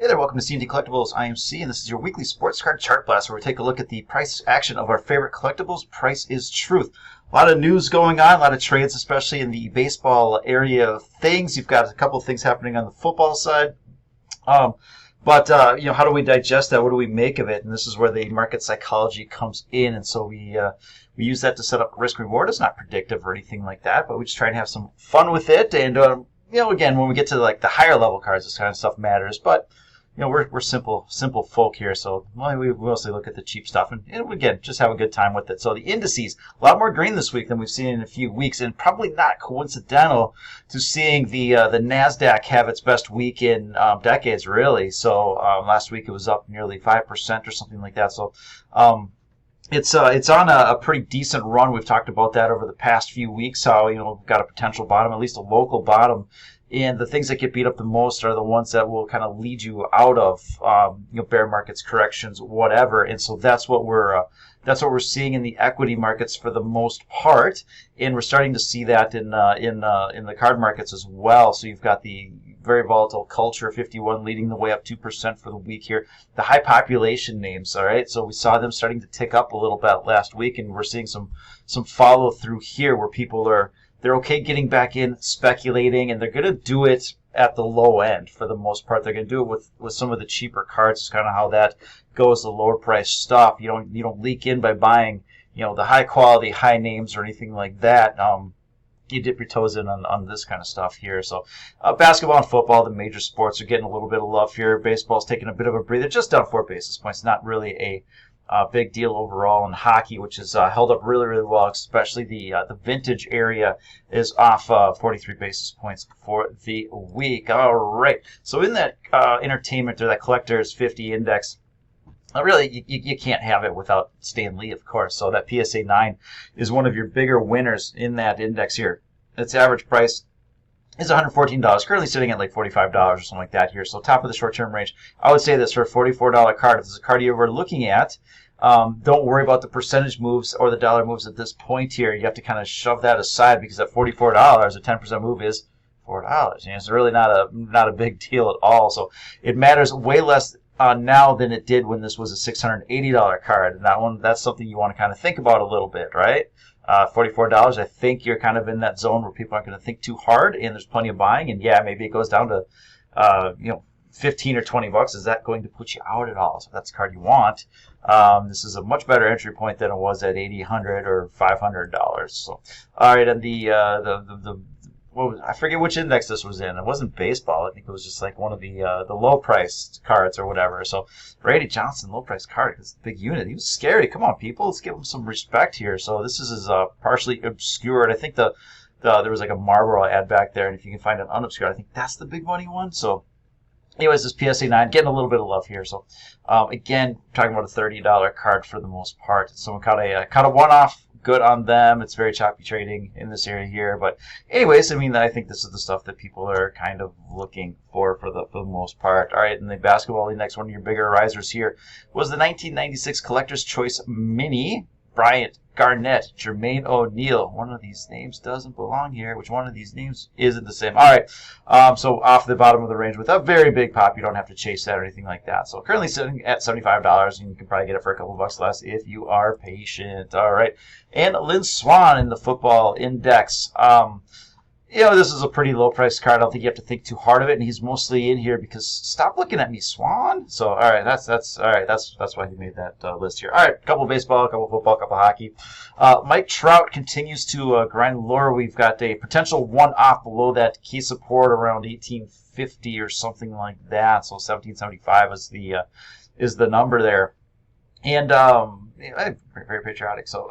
Hey there, welcome to CandTCollectibles IMC, and this is your weekly sports card chart blast where we take a look at the price action of our favorite collectibles. Price is truth. A lot of news going on, a lot of trades, especially in the baseball area of things. You've got a couple of things happening on the football side. But how do we digest that? What do we make of it? And this is where the market psychology comes in, and so we use that to set up risk reward. It's not predictive or anything like that, but we just try and have some fun with it. And again, when we get to like the higher level cards, this kind of stuff matters. But we're simple folk here, so we mostly look at the cheap stuff and again, just have a good time with it. So the indices, a lot more green this week than we've seen in a few weeks, and probably not coincidental to seeing the NASDAQ have its best week in decades, really. So last week it was up nearly 5% or something like that. So it's on a pretty decent run. We've talked about that over the past few weeks, how we've got a potential bottom, at least a local bottom. And the things that get beat up the most are the ones that will kind of lead you out of bear markets, corrections, whatever. And so that's what we're seeing in the equity markets for the most part, and we're starting to see that in the card markets as well. So you've got the very volatile Culture 51 leading the way up 2% for the week here. The high population names, all right. So we saw them starting to tick up a little bit last week, and we're seeing some follow through here where people they're okay getting back in, speculating, and they're going to do it at the low end for the most part. They're going to do it with some of the cheaper cards. It's kind of how that goes, the lower price stuff. You don't leak in by buying, the high quality, high names or anything like that. You dip your toes in on this kind of stuff here. So basketball and football, the major sports, are getting a little bit of love here. Baseball's taking a bit of a breather, just down 4 basis points. Not really a big deal overall. In hockey, which has held up really, really well, especially the vintage area, is off 43 basis points for the week. All right. So in that entertainment or that collector's 50 index, really, you can't have it without Stan Lee, of course. So that PSA 9 is one of your bigger winners in that index here. Its average price is $114, currently sitting at like $45 or something like that here. So top of the short-term range. I would say this for a $44 card, if this is a card you were looking at, don't worry about the percentage moves or the dollar moves at this point here. You have to kind of shove that aside, because at $44, a 10% move is $4. It's really not a big deal at all. So it matters way less now than it did when this was a $680 card. And that's something you want to kind of think about a little bit, right? $44, I think you're kind of in that zone where people aren't going to think too hard, and there's plenty of buying. And yeah, maybe it goes down to 15 or 20 bucks. Is that going to put you out at all? So if that's the card you want, this is a much better entry point than it was at $80, $100, or $500. So all right, and I forget which index this was in. It wasn't baseball. I think it was just like one of the low priced cards or whatever. So Randy Johnson, low priced card, it's a big unit. He was scary. Come on, people, let's give him some respect here. So this is partially obscured. I think there was like a Marlboro ad back there, and if you can find an unobscured, I think that's the big money one. So anyways, this PSA 9 getting a little bit of love here. So again, talking about a $30 card for the most part. Someone caught a one-off. Good on them. It's very choppy trading in this area here, but anyways, I think this is the stuff that people are kind of looking for the most part. All right, and the basketball index, one of your bigger risers here was the 1996 Collector's Choice Mini. Bryant, Garnett, Jermaine O'Neal. One of these names doesn't belong here. Which one of these names isn't the same? All right. So off the bottom of the range with a very big pop. You don't have to chase that or anything like that. So currently sitting at $75, and you can probably get it for a couple bucks less if you are patient. All right. And Lynn Swann in the football index. This is a pretty low-priced card. I don't think you have to think too hard of it, and he's mostly in here because stop looking at me, Swan. So, all right, that's all right. That's why he made that list here. All right, a couple baseball, a couple football, a couple hockey. Mike Trout continues to grind lower. We've got a potential one-off below that key support around 1850 or something like that. So 1775 is the number there. And very, very patriotic. So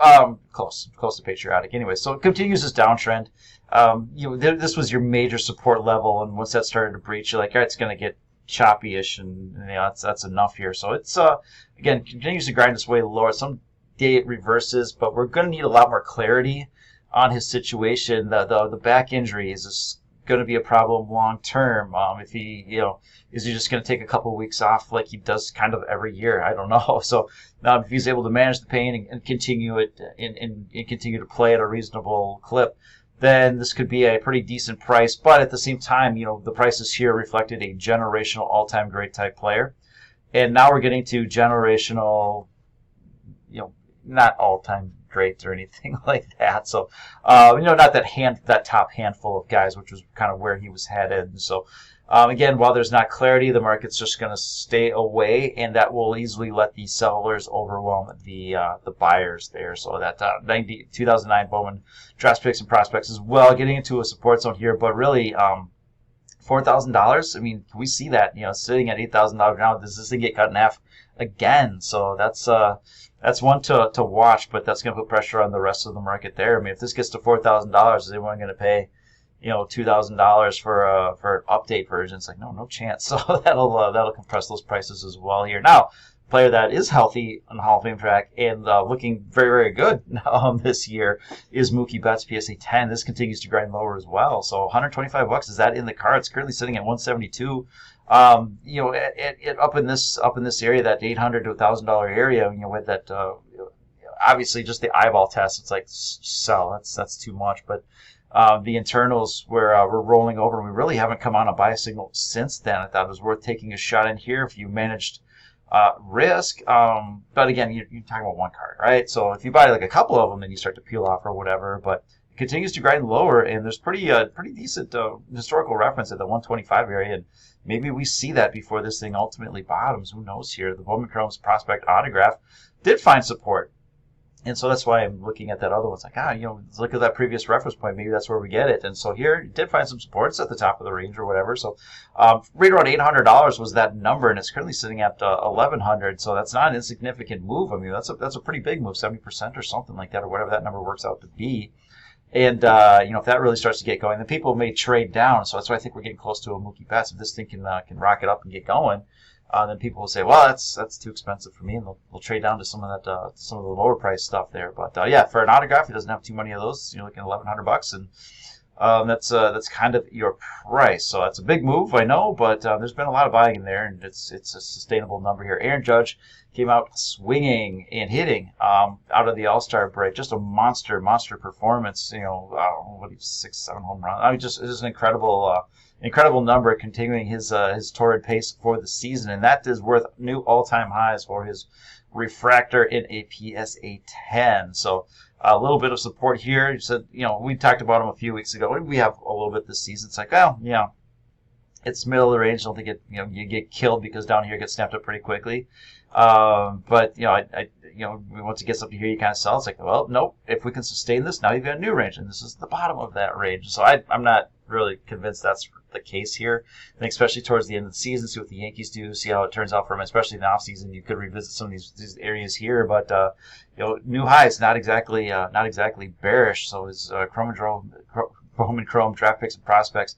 close to patriotic. Anyway, so it continues this downtrend. This was your major support level, and once that started to breach, you're like, all right, it's going to get choppy-ish, and that's enough here. So it's again continues to grind its way lower. Some day it reverses, but we're going to need a lot more clarity on his situation. The back injury is going to be a problem long term. If he is he just going to take a couple of weeks off like he does kind of every year? I don't know. So if he's able to manage the pain and continue it and continue to play at a reasonable clip, then this could be a pretty decent price. But at the same time, the prices here reflected a generational all-time great type player. And now we're getting to generational, not all-time great or anything like that. So, not that top handful of guys, which was kind of where he was headed. And so, again, while there's not clarity, the market's just going to stay away, and that will easily let the sellers overwhelm the buyers there. So that 2009 Bowman draft picks and prospects as well, getting into a support zone here, but really $4,000. I mean, we see that sitting at $8,000 now. Does this thing get cut in half again? So that's one to watch, but that's going to put pressure on the rest of the market there. I mean, if this gets to $4,000, is anyone going to pay $2,000 for an update version? It's like no chance. So that'll compress those prices as well here. Now, a player that is healthy on the Hall of Fame track and looking very, very good this year is Mookie Betts PSA 10. This continues to grind lower as well. So $125 is that in the cards. Currently sitting at $172. Up in this area, that $800 to $1,000 area, with that obviously just the eyeball test, it's like sell. That's too much, but. The internals we're rolling over, and we really haven't come on a buy signal since then. I thought it was worth taking a shot in here if you managed risk. But again, you're talking about one card, right? So if you buy like a couple of them, then you start to peel off or whatever. But it continues to grind lower, and there's pretty decent historical reference at the 125 area, and maybe we see that before this thing ultimately bottoms. Who knows here? The Bowman Chrome's prospect autograph did find support. And so that's why I'm looking at that other one. It's like, look at that previous reference point. Maybe that's where we get it. And so here, it did find some supports at the top of the range or whatever. So right around $800 was that number, and it's currently sitting at $1,100. So that's not an insignificant move. I mean, that's a pretty big move, 70% or something like that, or whatever that number works out to be. And, if that really starts to get going, then people may trade down. So that's why I think we're getting close to a Mookie Betts. If this thing can rocket up and get going, then people will say, well, that's too expensive for me, and they'll trade down to some of the lower price stuff there. But for an autograph, he doesn't have too many of those. You're looking at $1,100, and that's kind of your price. So that's a big move, I know, but there's been a lot of buying in there, and it's a sustainable number here. Aaron Judge came out swinging and hitting out of the All-Star break. Just a monster performance. 6-7 home runs. I mean, it's just an incredible number, continuing his torrid pace for the season, and that is worth new all-time highs for his refractor in a PSA 10. So a little bit of support here. You said, we talked about him a few weeks ago. We have a little bit this season. It's like, it's middle of the range. I don't think you get killed because down here it gets snapped up pretty quickly. But once it gets up to here, you kind of sell. It's like, well, nope. If we can sustain this, now you've got a new range, and this is the bottom of that range. So I'm not really convinced that's the case here. I think especially towards the end of the season, see what the Yankees do, see how it turns out for them, especially in the off season. You could revisit some of these areas here, but new highs, not exactly bearish. So his Bowman Chrome draft picks and prospects,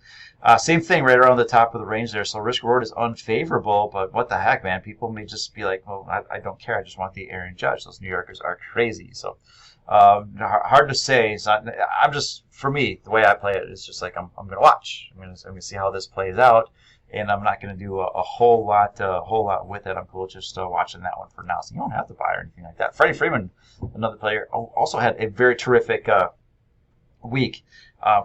same thing right around the top of the range there. So risk reward is unfavorable, but what the heck, man? People may just be like, well, I don't care. I just want the Aaron Judge. Those New Yorkers are crazy. So hard to say. It's not. For me, the way I play it is just like I'm going to watch. I'm going to see how this plays out, and I'm not going to do a whole lot with it. I'm cool just watching that one for now. So you don't have to buy or anything like that. Freddie Freeman, another player, also had a very terrific week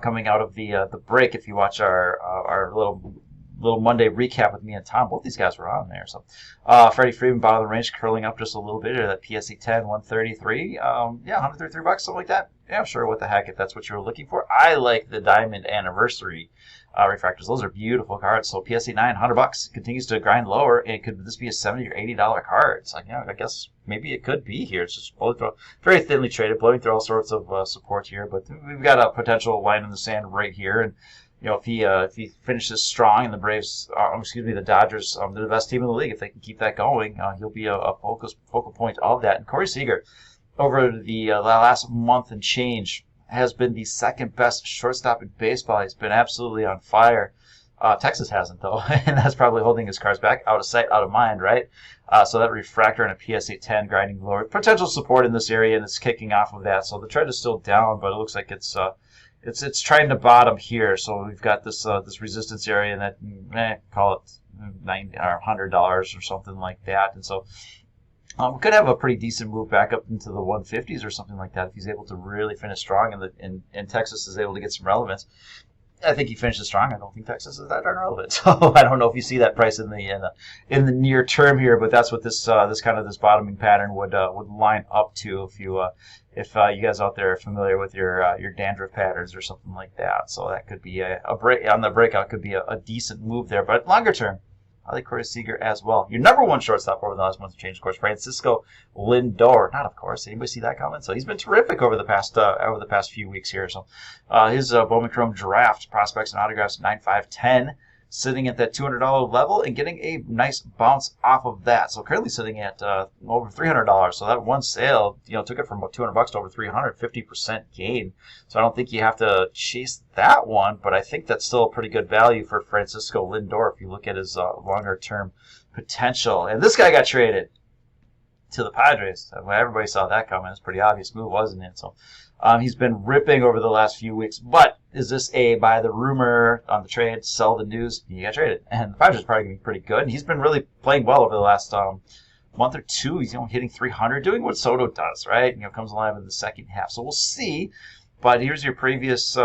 coming out of the break. If you watch our little Monday recap with me and Tom, both these guys were on there. So Freddie Freeman, bottom of the range, curling up just a little bit at that PSA 10, 133. $133, something like that. Yeah, sure, what the heck, if that's what you were looking for. I like the Diamond Anniversary refractors. Those are beautiful cards. So PSA 9, $100, continues to grind lower, and could this be a $70 or $80 card? It's like, I guess maybe it could be here. It's just very thinly traded, blowing through all sorts of support here, but we've got a potential line in the sand right here, and if he finishes strong, and the Braves, the Dodgers, they're the best team in the league. If they can keep that going, he'll be a focal point of that. And Corey Seager, over the last month and change, has been the second best shortstop in baseball. He's been absolutely on fire. Texas hasn't, though, and that's probably holding his cards back. Out of sight, out of mind, right? So that refractor and a PSA 10 grinding lower. Potential support in this area, and it's kicking off of that. So the trend is still down, but it looks like it's trying to bottom here. So we've got this resistance area, and that call it $90 or $100 or something like that. And so Could have a pretty decent move back up into the 150s or something like that if he's able to really finish strong and Texas is able to get some relevance. I think he finishes strong. I don't think Texas is that darn relevant. So I don't know if you see that price in the near term here, but that's what this bottoming pattern would line up to if you guys out there are familiar with your dandruff patterns or something like that. So that could be a break on the breakout, could be a decent move there. But longer term, I like Corey Seager as well. Your number one shortstop over the last month of change, of course, Francisco Lindor. Not, of course. Anybody see that comment? So he's been terrific over the past few weeks here. So his Bowman Chrome draft prospects and autographs 9.510, sitting at that $200 level and getting a nice bounce off of that. So currently sitting at over $300. So that one sale, took it from about $200 to over $300, 50% gain. So I don't think you have to chase that one, but I think that's still a pretty good value for Francisco Lindor if you look at his longer-term potential. And this guy got traded to the Padres. Everybody saw that coming. It's a pretty obvious move, wasn't it? So he's been ripping over the last few weeks. But is this a buy the rumor on the trade, sell the news? He got traded. And the Padres are probably going to be pretty good. And he's been really playing well over the last month or two. He's hitting 300, doing what Soto does, right? Comes alive in the second half. So we'll see. But here's your previous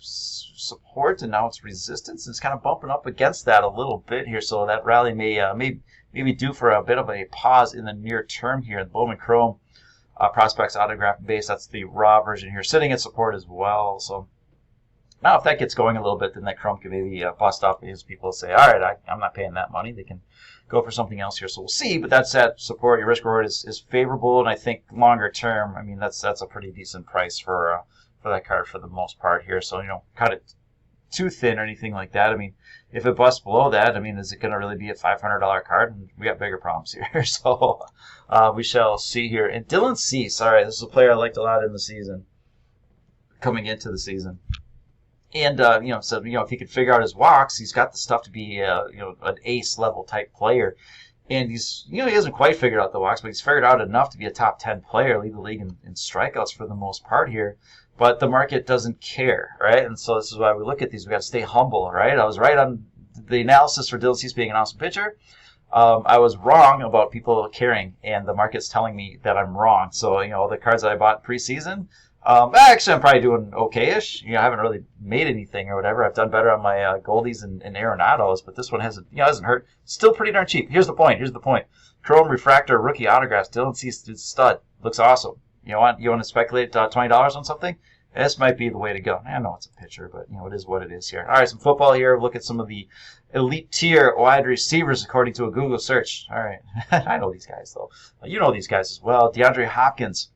support, and now it's resistance. It's kind of bumping up against that a little bit here. So that rally may be due for a bit of a pause in the near term here. The Bowman Chrome Prospects Autograph base, that's the raw version here, sitting at support as well. So now if that gets going a little bit, then that Chrome can maybe bust up as people say, all right, I'm not paying that money. They can go for something else here. So we'll see, but that's at support. Your risk reward is favorable, and I think longer term, that's a pretty decent price for that card for the most part here. So cut it too thin or anything like that. If it busts below that, is it going to really be a $500 card? And we got bigger problems here. So we shall see here. And Dylan Cease, all right, this is a player I liked a lot in the season, coming into the season. And if he could figure out his walks, he's got the stuff to be an ace level type player. And he hasn't quite figured out the walks, but he's figured out enough to be a top 10 player, lead the league in strikeouts for the most part here. But the market doesn't care, right? And so this is why we look at these. We got to stay humble, right? I was right on the analysis for Dylan Cease being an awesome pitcher. I was wrong about people caring, and the market's telling me that I'm wrong. So, the cards that I bought preseason, actually I'm probably doing okay-ish. I haven't really made anything or whatever. I've done better on my Goldies and Arenados, but this one hasn't hurt. Still pretty darn cheap. Here's the point. Chrome Refractor Rookie Autographs. Dylan Cease, stud. Looks awesome. You want to speculate $20 on something? This might be the way to go. I know it's a pitcher, but it is what it is here. All right, some football here. Look at some of the elite tier wide receivers according to a Google search. All right, I know these guys though. You know these guys as well. DeAndre Hopkins,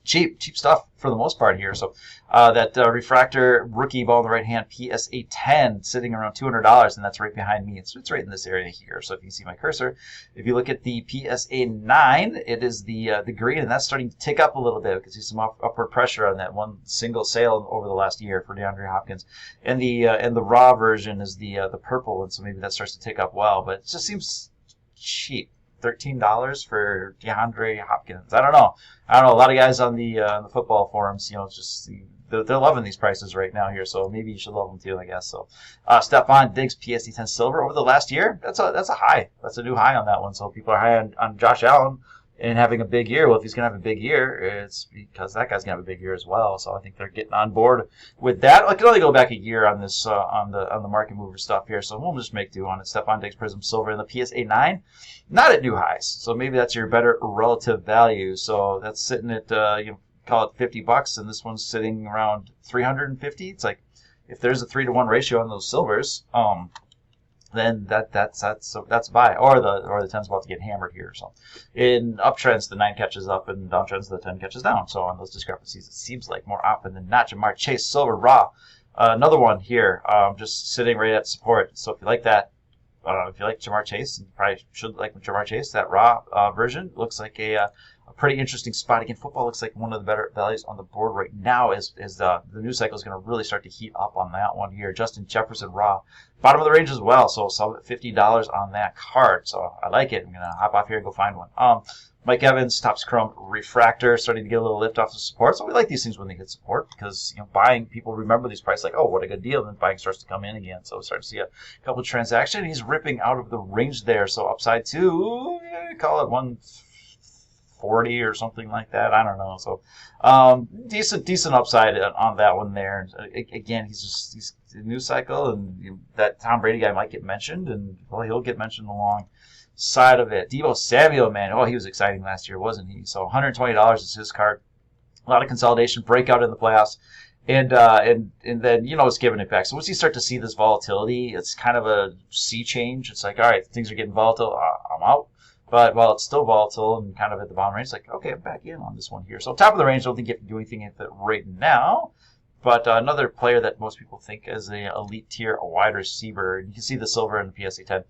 cheap stuff for the most part here. So that refractor rookie ball in the right hand, PSA 10, sitting around $200, and that's right behind me. It's right in this area here. So if you see my cursor, if you look at the PSA 9, it is the green, and that's starting to tick up a little bit. You can see some upward pressure on that one single sale over the last year for DeAndre Hopkins, and the raw version is the purple, and so maybe that starts to tick up well, but it just seems cheap. $13 for DeAndre Hopkins. I don't know. A lot of guys on the football forums, they're loving these prices right now here. So maybe you should love them too, I guess. So Stephon Diggs, PSA 10 silver over the last year. That's a high. That's a new high on that one. So people are high on Josh Allen and having a big year. Well, if he's gonna have a big year, it's because that guy's gonna have a big year as well. So I think they're getting on board with that. I can only go back a year on this on the market mover stuff here. So we'll just make do on it. Stephon Diggs Prism silver in the PSA 9. Not at new highs, so maybe that's your better relative value. So that's sitting at call it $50, and this one's sitting around $350. It's like if there's a 3-to-1 ratio on those silvers, then that's a buy. Or the 10's about to get hammered here. So in uptrends, the 9 catches up, and downtrends, the 10 catches down. So on those discrepancies, it seems like more often than not, Jamar Chase silver raw. Another one here, just sitting right at support. So if you like that. If you like Jamar Chase, you probably should like Jamar Chase. That raw version looks like a pretty interesting spot. Again, football looks like one of the better values on the board right now as the news cycle is going to really start to heat up on that one here. Justin Jefferson raw. Bottom of the range as well, so $50 on that card. So I like it. I'm going to hop off here and go find one. Mike Evans, Topps Chrome Refractor, starting to get a little lift off the support. So we like these things when they hit support because buying, people remember these prices like, oh, what a good deal. And then buying starts to come in again. So we start to see a couple of transactions. He's ripping out of the range there. So upside to, call it 40 or something like that. I don't know. So decent upside on that one there. And again, he's a news cycle, and that Tom Brady guy might get mentioned, and well, he'll get mentioned alongside of it. Deebo Samuel, man, he was exciting last year, wasn't he? So $120 is his card. A lot of consolidation, breakout in the playoffs. And then, it's giving it back. So once you start to see this volatility, it's kind of a sea change. It's like, all right, things are getting volatile. I'm out. But while it's still volatile and kind of at the bottom range, it's like, okay, I'm back in on this one here. So top of the range, I don't think you have to do anything at the right now. But another player that most people think is an elite tier, a wide receiver. You can see the silver in the PSA 10.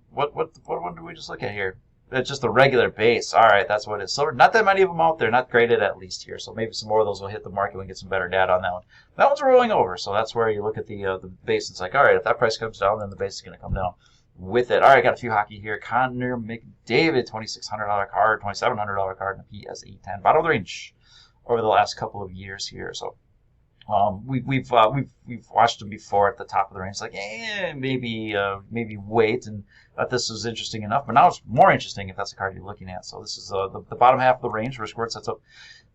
What one do we just look at here? It's just a regular base. All right, that's what it is. Silver, not that many of them out there, not graded at least here. So maybe some more of those will hit the market and get some better data on that one. That one's rolling over, so that's where you look at the base. It's like, all right, if that price comes down, then the base is going to come down with it. All right, got a few hockey here. Connor McDavid, $2,600 card, $2,700 card in the PSA 10. Bottom of the range over the last couple of years here. So we've watched him before at the top of the range. Like, maybe wait, and thought this was interesting enough. But now it's more interesting if that's the card you're looking at. So this is the bottom half of the range. Risk reward sets up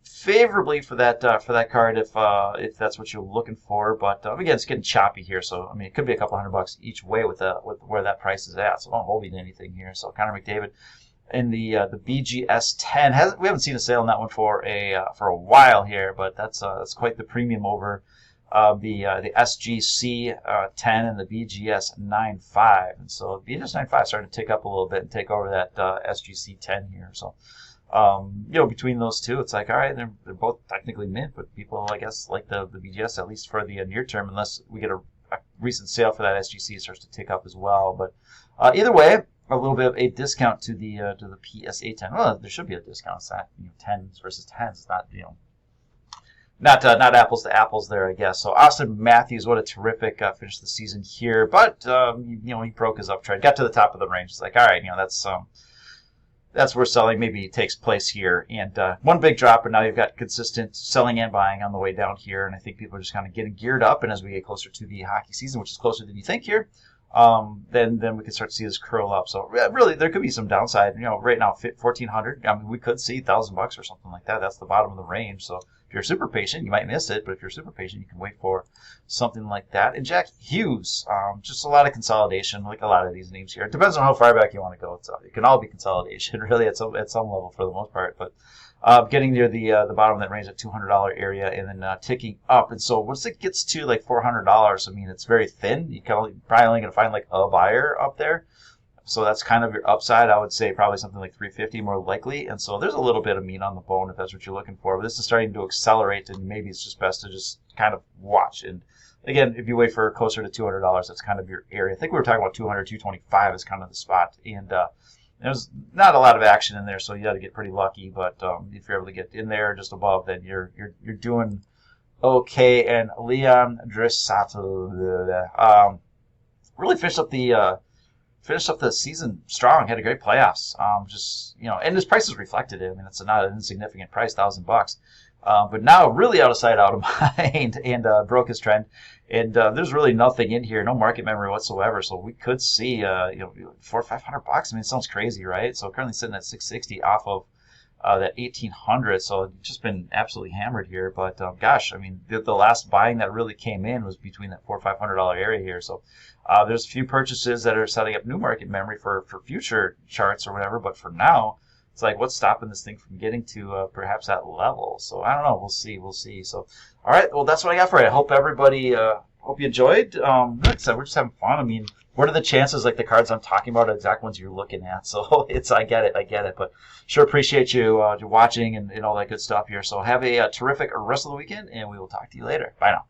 favorably for that card if that's what you're looking for. But again, it's getting choppy here. So I mean, it could be a couple $100 each way with where that price is at. So don't hold me to anything here. So Connor McDavid. In the BGS 10, we haven't seen a sale on that one for a while here, but that's quite the premium over the SGC 10 and the BGS 9.5, and so the BGS 9.5 starting to tick up a little bit and take over that SGC 10 here. So between those two, it's like, all right, they're both technically mint, but people, I guess, like the BGS at least for the near term, unless we get a recent sale for that SGC, it starts to tick up as well. But either way, a little bit of a discount to the PSA 10. Well, there should be a discount. It's not 10s versus 10s. It's not not apples to apples there, I guess. So Austin Matthews, what a terrific finish to the season here. But he broke his uptrend, got to the top of the range. It's like, all right, that's where selling maybe takes place here. And one big drop, and now you've got consistent selling and buying on the way down here. And I think people are just kind of getting geared up. And as we get closer to the hockey season, which is closer than you think here, then we can start to see this curl up. So really, there could be some downside. Right now, 1,400. I mean, we could see $1,000 or something like that. That's the bottom of the range. So if you're super patient, you might miss it. But if you're super patient, you can wait for something like that. And Jack Hughes, just a lot of consolidation, like a lot of these names here. It depends on how far back you want to go. It can all be consolidation, really, at some level for the most part. But getting near the bottom of that range at $200 area, and then ticking up. And so once it gets to like $400, I mean, it's very thin. You probably only going to find like a buyer up there. So that's kind of your upside. I would say probably something like 350 more likely. And so there's a little bit of meat on the bone if that's what you're looking for. But this is starting to accelerate, and maybe it's just best to just kind of watch. And again, if you wait for closer to $200, that's kind of your area. I think we were talking about 200, 225 is kind of the spot. And there's not a lot of action in there, so you got to get pretty lucky. But if you're able to get in there just above, then you're doing okay. And Leon Draisaitl really finished up the season strong. Had a great playoffs. And his price is reflected. I mean, it's not an insignificant price, $1,000. But now really out of sight, out of mind, and broke his trend. And there's really nothing in here, no market memory whatsoever. So we could see, $400 or $500. I mean, it sounds crazy, right? So currently sitting at 660 off of that 1,800. So it's just been absolutely hammered here. But gosh, I mean, the last buying that really came in was between that $400 or $500 area here. So there's a few purchases that are setting up new market memory for future charts or whatever. But for now, it's like, what's stopping this thing from getting to perhaps that level? So I don't know. We'll see. So, all right. Well, that's what I got for you. I hope everybody, hope you enjoyed. Like I said, we're just having fun. I mean, what are the chances, like the cards I'm talking about, are the exact ones you're looking at? So I get it. But sure appreciate you watching and all that good stuff here. So have a terrific rest of the weekend, and we will talk to you later. Bye now.